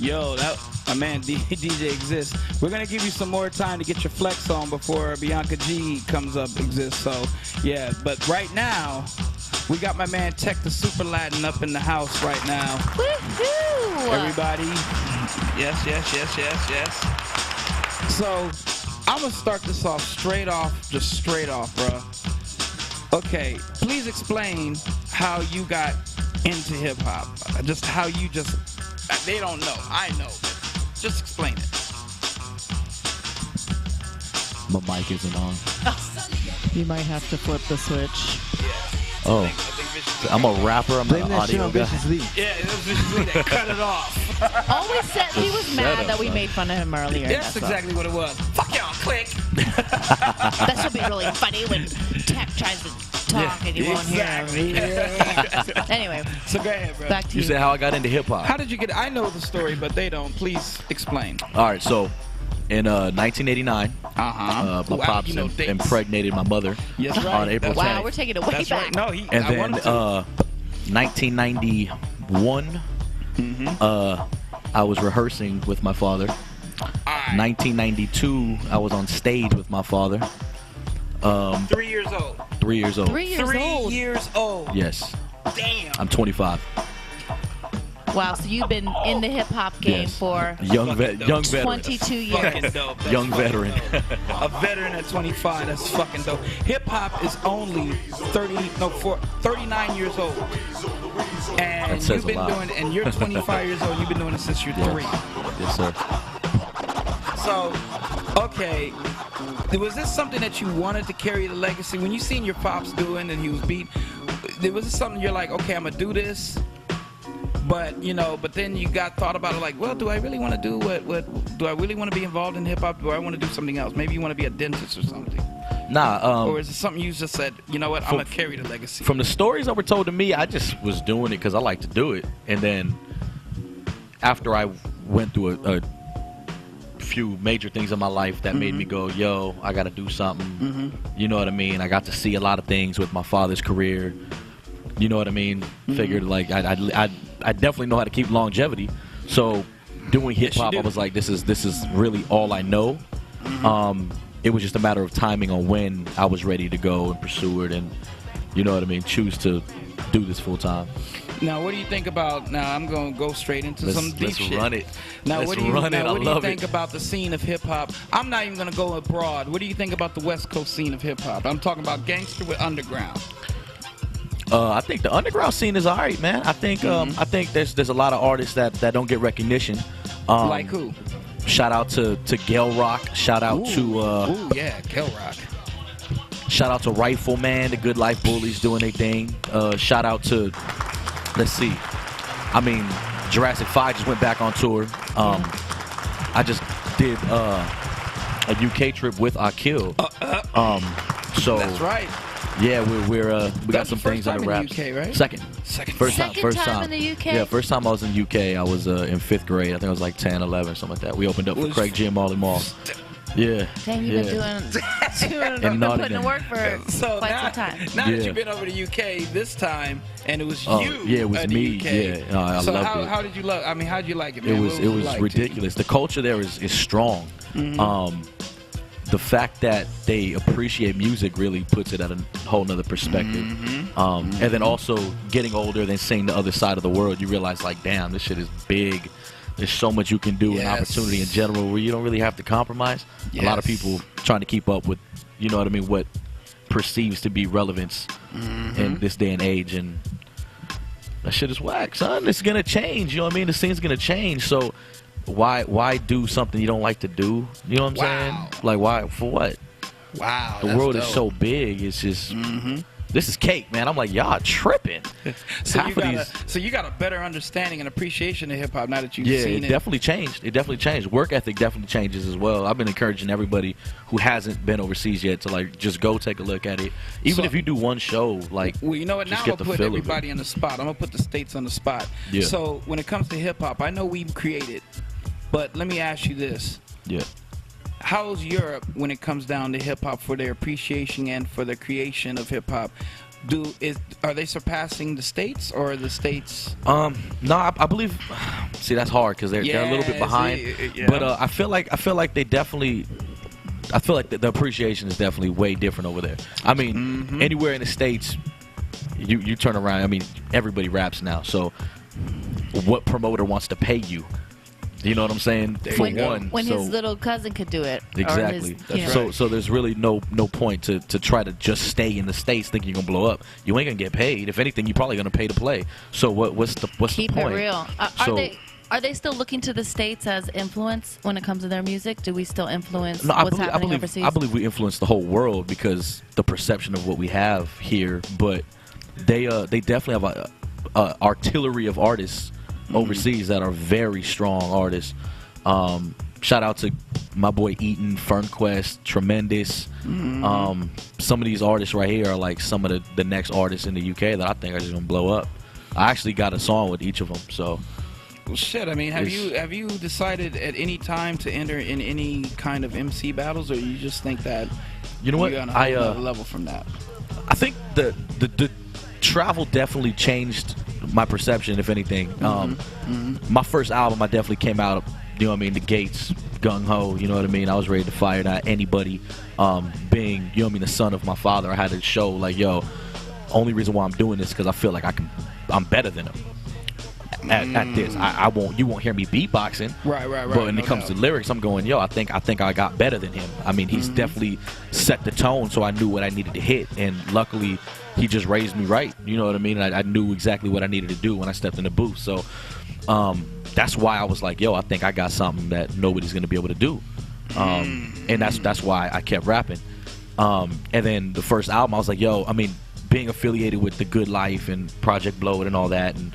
Yo, that my man DJ exists. We're gonna give you some more time to get your flex on before Bianca G comes up exists. So yeah, but right now we got my man Tek Tha Supah LAtin up in the house right now. Woohoo! Everybody, yes. So I'm gonna start this off straight off, bro. Okay, please explain how you got into hip hop. Just how you just. They don't know. I know. Just explain it. My mic isn't on. You might have to flip the switch. Yeah. Oh. I think I'm a rapper. I'm not an audio guy. yeah, it was Vicious Lee that cut it off. Always said he was mad that we made fun of him earlier. That's exactly what it was. Fuck y'all, click. That should be really funny when Tek tries to talk and you won't hear him. Anyway, So go ahead, bro. back to You you. said how I got into hip hop. How did you get? I know the story, but they don't. Please explain. All right, so in 1989, Uh-huh. my pops dates. impregnated my mother Yes, right. on April 10th. Wow, we're taking it way That's back. right. No, And I then wanted to. 1991, I was rehearsing with my father. All right. 1992, I was on stage with my father. 3 years old. 3 years old. 3 years 3 old. years old. Yes, Damn. I'm 25. Wow, so you've been in the hip hop game Yes. for Young veteran. 22 years. Fucking dope. That's Young fucking veteran. dope. A veteran at 25. That's fucking dope. Hip hop is only 39 years old. And That says you've been a lot. doing it, and you're 25 years old. You've been doing it since you're 3. Yes, sir. So, okay, was this something that you wanted to carry the legacy? When you seen your pops doing and he was beat, was this something you're like, okay, I'm gonna do this? But but then you got thought about it, like, well, do I really want to do what do I really want to be involved in hip hop? Do I want to do something else? Maybe you want to be a dentist or something. Nah. Or is it something you just said, you know what, I'm gonna carry the legacy? From the stories that were told to me, I just was doing it because I like to do it. And then after I went through a few major things in my life that made me go, yo, I got to do something. You know what I mean? I got to see a lot of things with my father's career. You know what I mean? Figured like I definitely know how to keep longevity. So doing hip hop, do. I was like, this is really all I know. It was just a matter of timing on when I was ready to go and pursue it, and you know what I mean, choose to do this full time. Now, what do you think about? Now, I'm gonna go straight into some deep let's shit. run it. Now, Let's what do you, run it. now, I what do you love think it. about the scene of hip hop? I'm not even gonna go abroad. What do you think about the West Coast scene of hip hop? I'm talking about gangster with underground. I think the underground scene is alright, man. I think there's a lot of artists that don't get recognition. Like who? Shout out to Gel Rock. Shout out Ooh, yeah, Kel Rock. Shout out to Rifleman, the Good Life Bullies doing their thing. Shout out to, let's see, I mean, Jurassic 5 just went back on tour. I just did a UK trip with Akil. So That's right. yeah, we got That's some the first things on the time in raps. the UK, right? Second. First time. Second time in the UK? Yeah, first time I was in the UK, I was in 5th grade. I think I was like 10, 11, something like that. We opened up for Was- Craig G. and Molly Mall. Yeah. Dang, you've been putting Nottingham. in work for So quite now, some time. now Yeah. that you've been over to UK this time, and it was Oh, you. yeah, it was at the me. UK. Yeah, no, I so loved it. how did you love? I mean, how did you like it? It Man? was What it like to you? ridiculous. The culture there is strong. The fact that they appreciate music really puts it at a whole nother perspective. And then also getting older, then seeing the other side of the world, you realize like, damn, this shit is big. There's so much you can do and opportunity in general where you don't really have to compromise. A lot of people trying to keep up with, you know what I mean, what perceives to be relevance in this day and age, and that shit is whack, son. It's gonna change, you know what I mean? The scene's gonna change, so why do something you don't like to do? You know what I'm saying? Like, why, for what? Wow, The world is so big, it's just this is cake, man. I'm like, y'all tripping. So you got a better understanding and appreciation of hip hop now that you've seen it definitely changed. It definitely changed. Work ethic definitely changes as well. I've been encouraging everybody who hasn't been overseas yet to like just go take a look at it. Even if you do one show, like, well, you know what? Now just I'm get gonna the put feel of it. everybody on the spot. I'm gonna put the states on the spot. Yeah. So when it comes to hip hop, I know we created, but let me ask you this: Yeah. how's Europe when it comes down to hip hop for their appreciation and for the creation of hip hop? Are they surpassing the states or the states? No, I believe. See, that's hard because they're a little bit behind. But I feel like they definitely. I feel like the appreciation is definitely way different over there. I mean, anywhere in the states, you turn around. I mean, everybody raps now. So, what promoter wants to pay you? You know what I'm saying? When his little cousin could do it. Exactly. So there's really no point to try to just stay in the States thinking you're gonna blow up. You ain't gonna get paid. If anything, you're probably gonna pay to play. So what's the point? Keep it real. Are they still looking to the States as influence when it comes to their music? Do we still influence what's happening overseas? I believe we influence the whole world because the perception of what we have here. But they definitely have a artillery of artists overseas that are very strong artists. Shout out to my boy Eaton, Fernquest, Tremendous. Some of these artists right here are like some of the next artists in the UK that I think are just gonna blow up. I actually got a song with each of them. So, well, shit. I mean, have you decided at any time to enter in any kind of MC battles, or you just think that you know what you're on a level from that? I think the travel definitely changed my perception, if anything. My first album, I definitely came out, you know what I mean, the gates, gung-ho, you know what I mean? I was ready to fire at anybody. Being, you know what I mean, the son of my father, I had to show, like, yo, only reason why I'm doing this is because I feel like I'm better than him at this. You won't hear me beatboxing. Right. But when it comes to lyrics, I'm going, yo, I think I got better than him. I mean, he's definitely set the tone, so I knew what I needed to hit, and luckily he just raised me right. You know what I mean? I knew exactly what I needed to do when I stepped in the booth. So that's why I was like, yo, I think I got something that nobody's gonna be able to do. And that's why I kept rapping. And then the first album, I was like, yo, I mean, being affiliated with The Good Life and Project Blow It and all that, and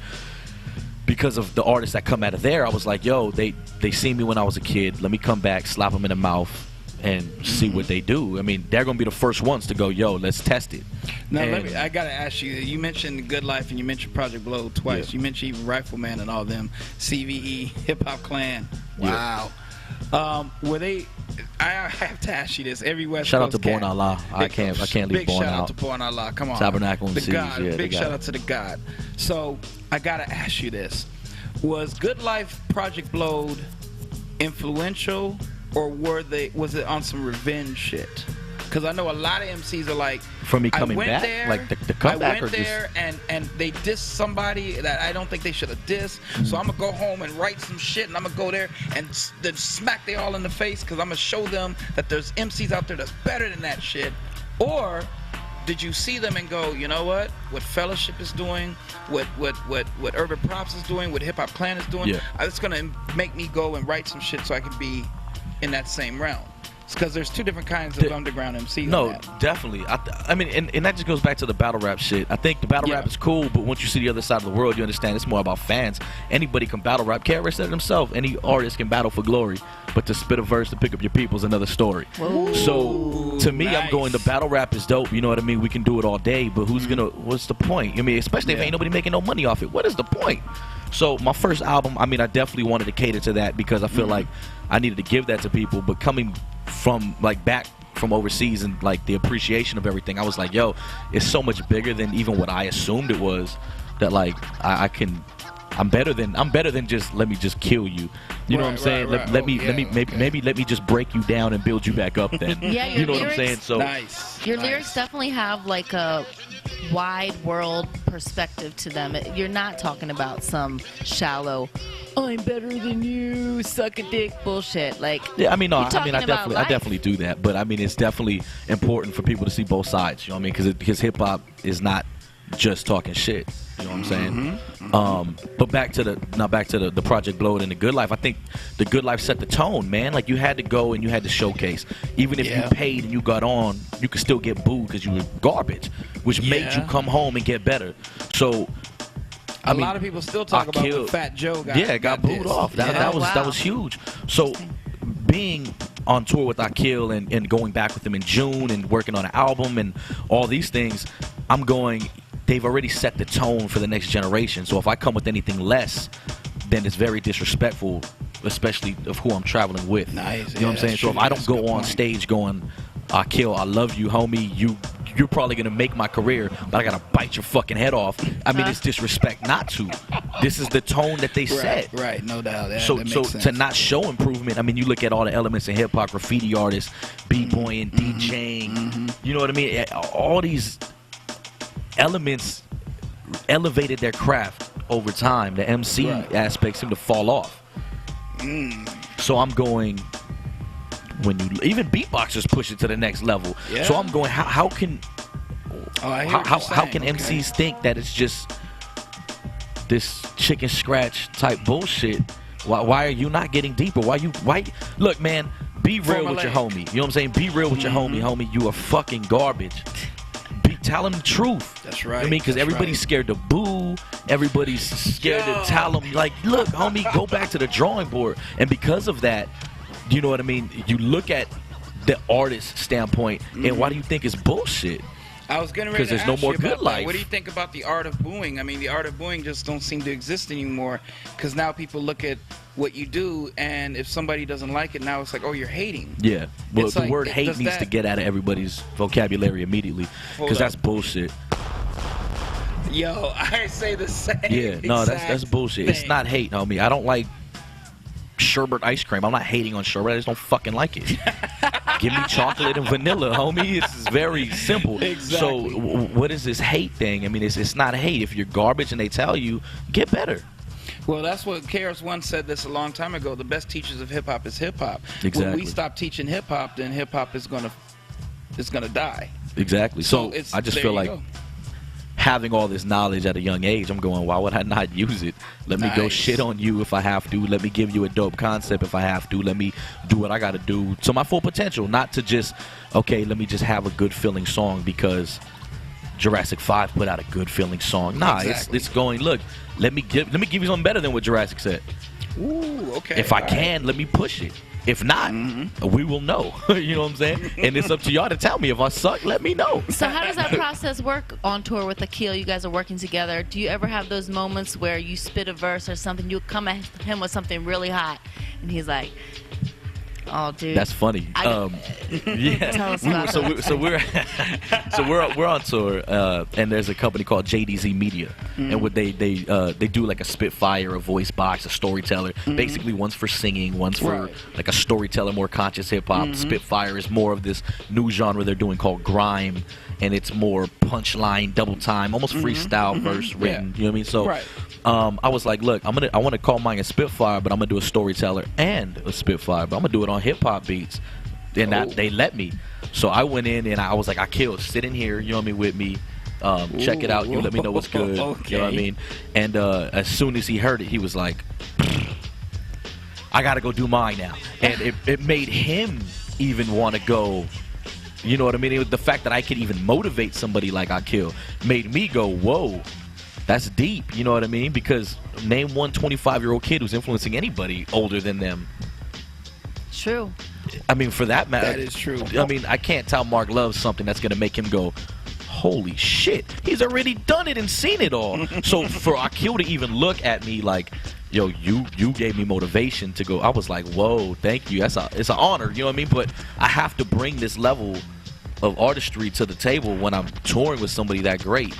because of the artists that come out of there, I was like, yo, they seen me when I was a kid. Let me come back, slap them in the mouth, and see what they do. I mean, they're gonna be the first ones to go, yo, let's test it. Now, I gotta ask you. You mentioned The Good Life and you mentioned Project Blow twice. You mentioned even Rifleman and all them, CVE, Hip Hop Clan. Wow. Were they? I have to ask you this. Every West shout Coast out to Born Allah. I can't leave Born out. Big shout out to Born Allah. Come on. Tabernacle and the Seas. God. Yeah, big shout out to the God. So I gotta ask you this: was Good Life, Project Blowed influential, or was it on some revenge shit? Because I know a lot of MCs are like, for me coming back, there, like the comeback. I went there and they dissed somebody that I don't think they should have dissed. So I'm gonna go home and write some shit, and I'm gonna go there and then smack they all in the face because I'm gonna show them that there's MCs out there that's better than that shit. Or did you see them and go, you know what Fellowship is doing, what Urban Props is doing, what Hip Hop Clan is doing? Yeah. It's gonna make me go and write some shit so I can be in that same realm. It's because there's two different kinds of underground MCs. No, definitely. I mean, and that just goes back to the battle rap shit. I think the battle rap is cool, but once you see the other side of the world, you understand it's more about fans. Anybody can battle rap. KRS said it himself. Any artist can battle for glory, but to spit a verse to pick up your people is another story. Whoa. So to me, I'm going, the battle rap is dope. You know what I mean? We can do it all day, but what's the point? I mean, especially if ain't nobody making no money off it. What is the point? So my first album, I mean, I definitely wanted to cater to that because I feel like I needed to give that to people. But coming from like back from overseas and like the appreciation of everything, I was like, yo, it's so much bigger than even what I assumed it was. That like I'm better than just let me just kill you. You know what I'm saying? Let me just break you down and build you back up. Then you know what I'm saying? So your lyrics definitely have like a wide world perspective to them. You're not talking about some shallow, I'm better than you, suck a dick bullshit. Like, yeah, I mean, no, I definitely do that, but I mean, it's definitely important for people to see both sides. You know what I mean? Because hip hop is not just talking shit. You know what I'm saying? But back to the Project Blow It and The Good Life. I think The Good Life set the tone, man. Like, you had to go and you had to showcase. Even if you paid and you got on, you could still get booed because you were garbage, which made you come home and get better. So a lot of people still talk about when Fat Joe got booed off. That was huge. So being on tour with Akil and going back with him in June and working on an album and all these things, I'm going, they've already set the tone for the next generation. So if I come with anything less, then it's very disrespectful, especially of who I'm traveling with. Nice. You know what I'm saying? So if I don't go on stage going, Kill, I love you, homie. You're probably gonna make my career, but I gotta bite your fucking head off. I mean, it's disrespect not to. This is the tone that they set. Right, no doubt. So that makes sense. to not show improvement, I mean, you look at all the elements in hip hop, graffiti artists, b-boying, DJing. You know what I mean? All these elements elevated their craft over time. The MC aspect seemed to fall off. So I'm going, when you even beatboxers push it to the next level. Yeah. So I'm going, how can MCs think that it's just this chicken scratch type bullshit? Why are you not getting deeper? Why look, man, be real with your homie. You know what I'm saying? Be real with your homie. You are fucking garbage. Tell him the truth. That's right. I mean, because everybody's scared to boo. Everybody's scared to tell him, like, look, homie, go back to the drawing board. And because of that, you know what I mean? You look at the artist standpoint, and why do you think it's bullshit? I was getting ready to ask there's no more you about good that. life. What do you think about the art of booing? I mean, the art of booing just don't seem to exist anymore because now people look at what you do, and if somebody doesn't like it, now it's like, oh, you're hating. Yeah. Well, It's the like, word hate needs to get out of everybody's vocabulary immediately because that's bullshit. Yo, I say the same. Yeah, no, that's bullshit. thing. It's not hate, homie. I don't like sherbet ice cream. I'm not hating on sherbet. I just don't fucking like it. Give me chocolate and vanilla, homie. It's very simple. Exactly. So what is this hate thing? I mean, it's not hate. If you're garbage and they tell you, get better. Well, that's what KRS-One said this a long time ago. The best teachers of hip-hop is hip-hop. Exactly. When we stop teaching hip-hop, then hip-hop is gonna die. Exactly. So it's, I just there feel you like go. having all this knowledge at a young age, I'm going, why would I not use it? Let me go Nice. shit on you if I have to. Let me give you a dope concept if I have to. Let me do what I got to do to my full potential. Not to just, okay, let me just have a good feeling song because Jurassic 5 put out a good feeling song. Nah, Exactly. it's going, look, let me give you something better than what Jurassic said. Ooh, okay. If I can, let me push it. If not, we will know. You know what I'm saying? And it's up to y'all to tell me. If I suck, let me know. So how does that process work on tour with Akil? You guys are working together. Do you ever have those moments where you spit a verse or something, you come at him with something really hot, and he's like, oh, dude. That's funny. Yeah. Tell us about we're on tour, and there's a company called JDZ Media, and what they do like a Spitfire, a voice box, a storyteller. Basically, one's for singing, one's for like a storyteller, more conscious hip hop. Spitfire is more of this new genre they're doing called grime, and it's more punchline, double time, almost freestyle verse written. You know what I mean? So. I was like, look, I want to call mine a Spitfire, but I'm gonna do a storyteller and a Spitfire, but I'm gonna do it on hip hop beats. And they let me. So I went in and I was like, Akil, sit in here, you know what I mean, with me. Check it out. You let me know what's good. Okay. You know what I mean? And as soon as he heard it, he was like, I gotta go do mine now. And it made him even want to go. You know what I mean? It was the fact that I could even motivate somebody like Akil made me go, whoa. That's deep, you know what I mean? Because name one 25-year-old kid who's influencing anybody older than them. True. I mean, for that matter. That is true. I mean, I can't tell Mark Love something that's going to make him go, holy shit. He's already done it and seen it all. So for Akil to even look at me like, yo, you gave me motivation to go, I was like, whoa, thank you. It's an honor, you know what I mean? But I have to bring this level of artistry to the table when I'm touring with somebody that great.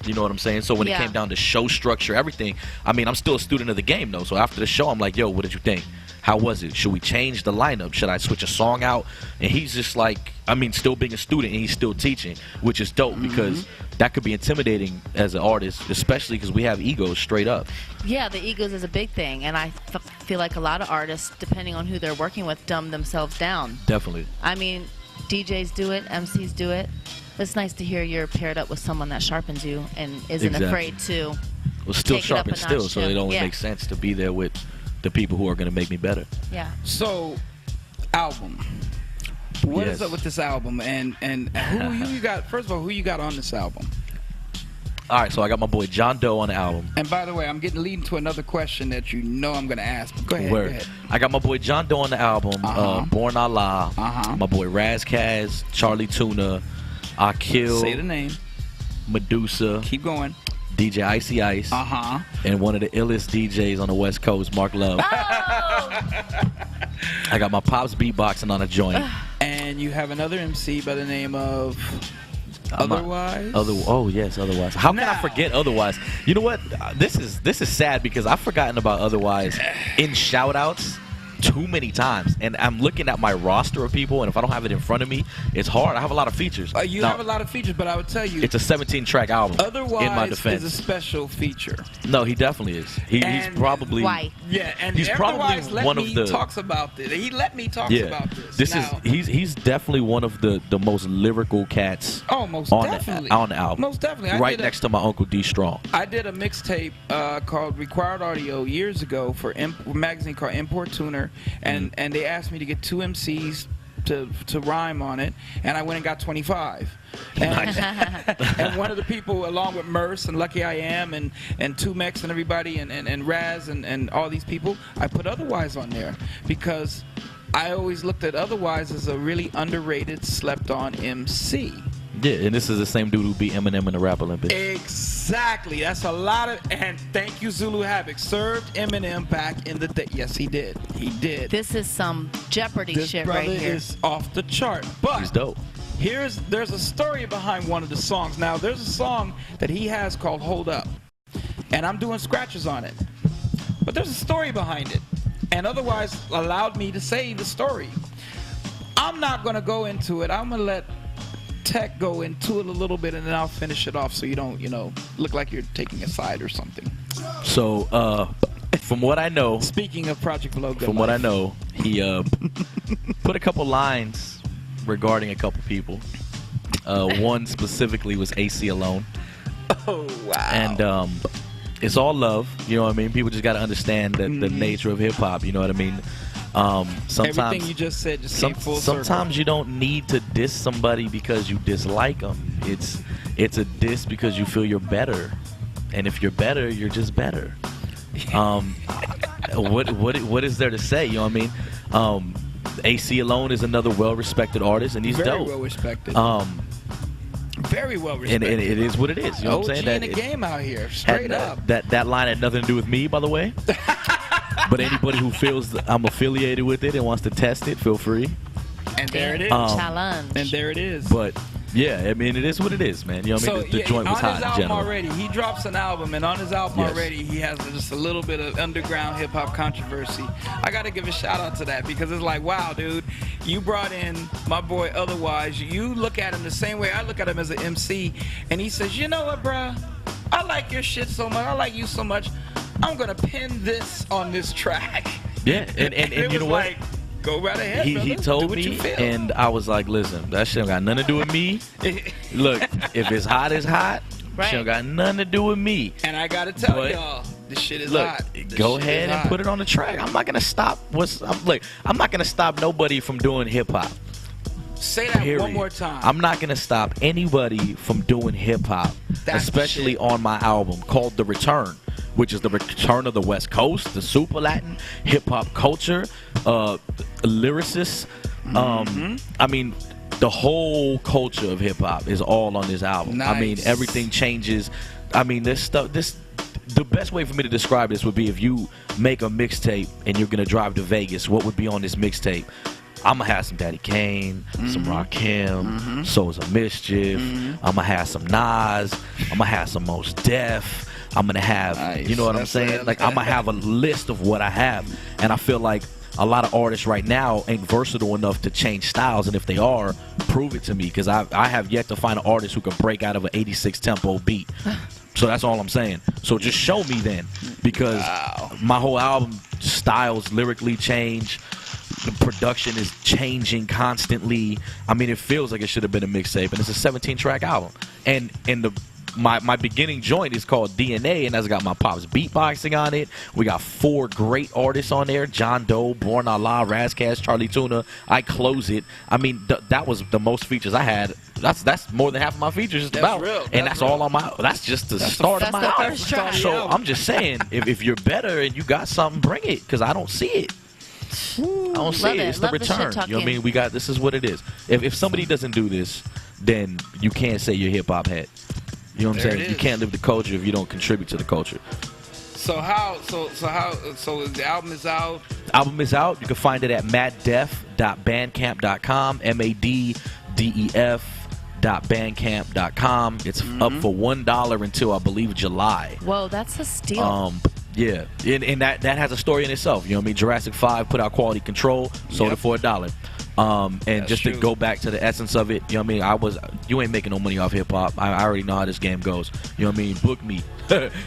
You know what I'm saying? So when it came down to show structure, everything, I mean, I'm still a student of the game, though. So after the show, I'm like, yo, what did you think? How was it? Should we change the lineup? Should I switch a song out? And he's just like, I mean, still being a student, and he's still teaching, which is dope because that could be intimidating as an artist, especially because we have egos straight up. Yeah, the egos is a big thing. And I feel like a lot of artists, depending on who they're working with, dumb themselves down. Definitely. I mean, DJs do it, MCs do it. It's nice to hear you're paired up with someone that sharpens you and isn't afraid to still take sharp it up and a still, notch so too. it only makes sense to be there with the people who are going to make me better. Yeah. So, album. What is up with this album? And who you got? First of all, who you got on this album? All right, so I got my boy John Doe on the album. And by the way, I'm getting leading to another question that you know I'm going to ask. But go ahead. Go ahead. I got my boy John Doe on the album. Born Allah. My boy Razkaz, Charlie Tuna, Akil. Say the name. Medusa. Keep going. DJ Icy Ice. And one of the illest DJs on the West Coast, Mark Love. I got my pops beatboxing on a joint. And then you have another MC by the name of Otherwise. Otherwise. How can I forget Otherwise? You know what? This is sad because I've forgotten about Otherwise in shout-outs too many times, and I'm looking at my roster of people, and if I don't have it in front of me, it's hard. I have a lot of features. You have a lot of features, but I would tell you, it's a 17-track album. Otherwise, in my defense, is a special feature. No, he definitely is. He's probably why? Yeah, and he's probably one of the talks about this. He let me talk about this. He's definitely one of the most lyrical cats. Oh, most definitely on the album. Most definitely, right next to my Uncle D Strong. I did a mixtape called Required Audio years ago for a magazine called Import Tuner, and they asked me to get 2 MCs to rhyme on it, and I went and got 25. And, and one of the people, along with Merce and Lucky I Am and 2Mex and everybody and Raz and all these people, I put Otherwise on there because I always looked at Otherwise as a really underrated, slept-on MC. Yeah, and this is the same dude who beat Eminem in the Rap Olympics. Exactly. That's a lot of, and thank you, Zulu Havoc. Served Eminem back in the day. Yes, he did. He did. This is some Jeopardy shit right here. This brother is off the chart. But he's dope. There's a story behind one of the songs. Now, there's a song that he has called Hold Up, and I'm doing scratches on it. But there's a story behind it, and Otherwise allowed me to say the story. I'm not going to go into it. I'm going to let Tek go into it a little bit, and then I'll finish it off so you don't, look like you're taking a side or something. So, from what I know, speaking of Project Below Good from Life, what I know, he put a couple lines regarding a couple people. One specifically was AC Alone. Oh, wow. And it's all love, you know what I mean? People just got to understand that the nature of hip-hop, you know what I mean? Sometimes everything you just said just came full circle. Sometimes you don't need to diss somebody because you dislike them. It's a diss because you feel you're better, and if you're better, you're just better. What is there to say? You know what I mean? AC Alone is another well-respected artist, and he's very dope. Well respected. Very well respected. And it is what it is. You know what I'm saying? OG in the game out here, straight up. That line had nothing to do with me, by the way. But anybody who feels that I'm affiliated with it and wants to test it, feel free. And there it is. Challenge. And there it is. But yeah, I mean, it is what it is, man. You know what I mean? The joint was hot in general. On his album already, he drops an album, and on his album already, he has just a little bit of underground hip hop controversy. I got to give a shout out to that because it's like, wow, dude, you brought in my boy Otherwise. You look at him the same way I look at him as an MC, and he says, you know what, bruh? I like your shit so much. I like you so much. I'm gonna pin this on this track. Yeah, and you know what? Like, go right ahead, he told me, and I was like, listen, that shit don't got nothing to do with me. Look, if it's hot, it's hot. Right. Shit don't got nothing to do with me. And I gotta tell y'all, this shit is hot. Go ahead and put it on the track. I'm not gonna stop. I'm not gonna stop nobody from doing hip hop. Say that one more time. I'm not gonna stop anybody from doing hip hop, especially on my album called The Return, which is the return of the West Coast, the super Latin hip hop culture, lyricists. I mean, the whole culture of hip hop is all on this album. Nice. I mean, everything changes. I mean, the best way for me to describe this would be if you make a mixtape and you're gonna drive to Vegas. What would be on this mixtape? I'm gonna have some Daddy Kane, some Rakim, Souls of Mischief. I'm gonna have some Nas. I'm gonna have some Mos Def. I'm gonna have, you know what I'm saying? Like, I'm gonna have a list of what I have, and I feel like a lot of artists right now ain't versatile enough to change styles, and if they are, prove it to me, because I have yet to find an artist who can break out of an 86 tempo beat. So that's all I'm saying. So just show me then, because my whole album styles lyrically change. The production is changing constantly. I mean, it feels like it should have been a mixtape, and it's a 17-track album. And my beginning joint is called DNA, and that's got my pops beatboxing on it. We got 4 great artists on there: John Doe, Born Allah, Razkaz, Charlie Tuna. I close it. I mean, that was the most features I had. That's more than half of my features just about. Real. And that's all on my. That's just the start of my album. So I'm just saying, if you're better and you got something, bring it, because I don't see it. I don't see it. It's the return. You know what I mean? This is what it is. If somebody doesn't do this, then you can't say you're hip hop head. You know what I'm saying? You can't live the culture if you don't contribute to the culture. So the album is out. Album is out. You can find it at maddef.bandcamp.com. maddef.bandcamp.com. It's up for $1 until I believe July. Whoa, that's a steal. Yeah, and that has a story in itself. You know what I mean? Jurassic 5 put out Quality Control, sold it for $1. And that's just to go back to the essence of it, you know what I mean? You ain't making no money off hip hop. I already know how this game goes. You know what I mean? Book me.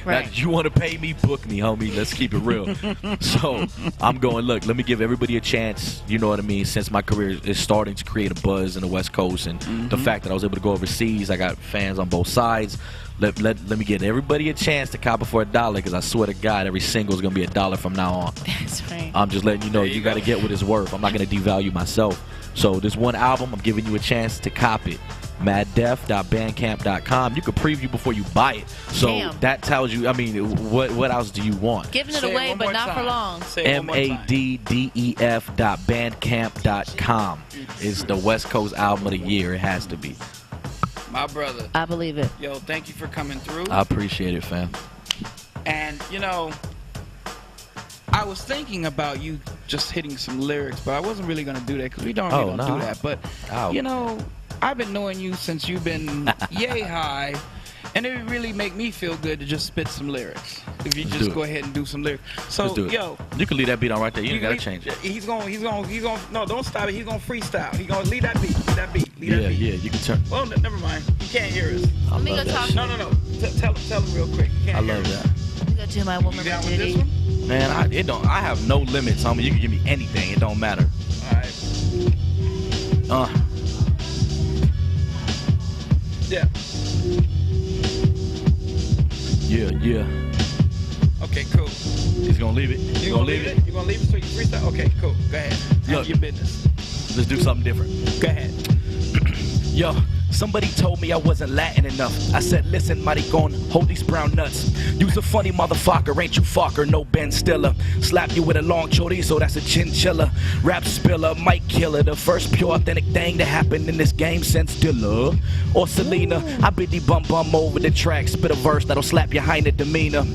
Right. You want to pay me? Book me, homie. Let's keep it real. So I'm going, look, let me give everybody a chance. You know what I mean? Since my career is starting to create a buzz in the West Coast, and the fact that I was able to go overseas, I got fans on both sides. Let me give everybody a chance to cop it for $1, because I swear to God, every single is gonna be $1 from now on. That's right. I'm just letting you know you got to get what it's worth. I'm not gonna devalue myself. So this one album, I'm giving you a chance to cop it. maddef.bandcamp.com. You can preview before you buy it. So that tells you, I mean, what else do you want? Giving it away, but not for long. maddef.bandcamp.com is the West Coast album of the year. It has to be. My brother. I believe it. Yo, thank you for coming through. I appreciate it, fam. And, you know, I was thinking about you just hitting some lyrics, but I wasn't really going to do that because we don't really do that. But, you know, I've been knowing you since you've been yay high, and it would really make me feel good to just spit some lyrics. If you just go ahead and do some lyrics. So, yo. You can leave that beat on right there. You ain't got to change it. He's going, no, don't stop it. He's going to freestyle. He's going to leave that beat. Yeah, you can turn. Well, never mind. You can't hear us. Let me go talk. No. Tell him real quick. I love that. Let me go do my woman duty. Man, I have no limits, homie. You can give me anything. It don't matter. All right. Yeah. Yeah. Okay, cool. He's gonna leave it. You gonna leave it? You gonna leave it so you freestyle? Okay, cool. Go ahead. Tell your business. Let's do something different. Go ahead. Yo, somebody told me I wasn't Latin enough. I said, listen, maricon, hold these brown nuts. You's a funny motherfucker, ain't you fucker, no Ben Stiller. Slap you with a long chorizo, that's a chinchilla. Rap spiller, mic killer, the first pure authentic thing that happened in this game since Dilla or Selena. I biddy bum over the track, spit a verse that'll slap you high in the demeanor.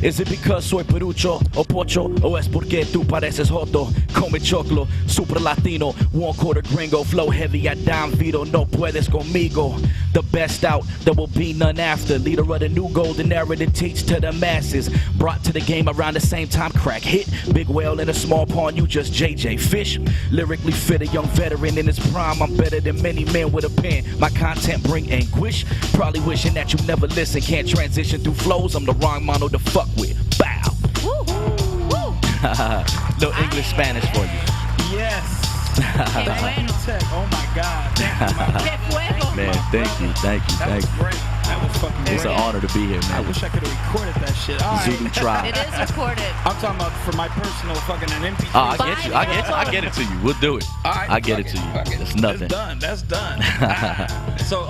Is it because soy perucho o pocho, o es porque tú pareces joto? Come choclo, super latino, 1/4 gringo, flow heavy, I dime Vito, no puedes conmigo. The best out, there will be none after. Leader of the new golden era to teach to the masses. Brought to the game around the same time crack hit. Big whale in a small pond, you just JJ Fish. Lyrically fit, a young veteran in his prime. I'm better than many men with a pen. My content bring anguish. Probably wishing that you never listen. Can't transition through flows, I'm the wrong mono to fuck with. Bow. Little English Spanish for you. Yes. Thank you, Tek. Oh my God. Thank you, man, thank you. That was great. That was fucking great. It's an honor to be here, man. I wish I could have recorded that shit. All right. Zulu Tribe. It is recorded. I'm talking about for my personal fucking an MP3. I get it to you. We'll do it. All right, I get it to you. It's nothing. That's done. So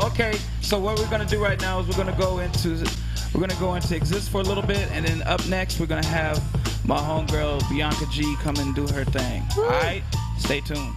what we're gonna do right now is we're gonna go into Exist for a little bit, and then up next we're gonna have my homegirl Bianca G come and do her thing. All right, stay tuned.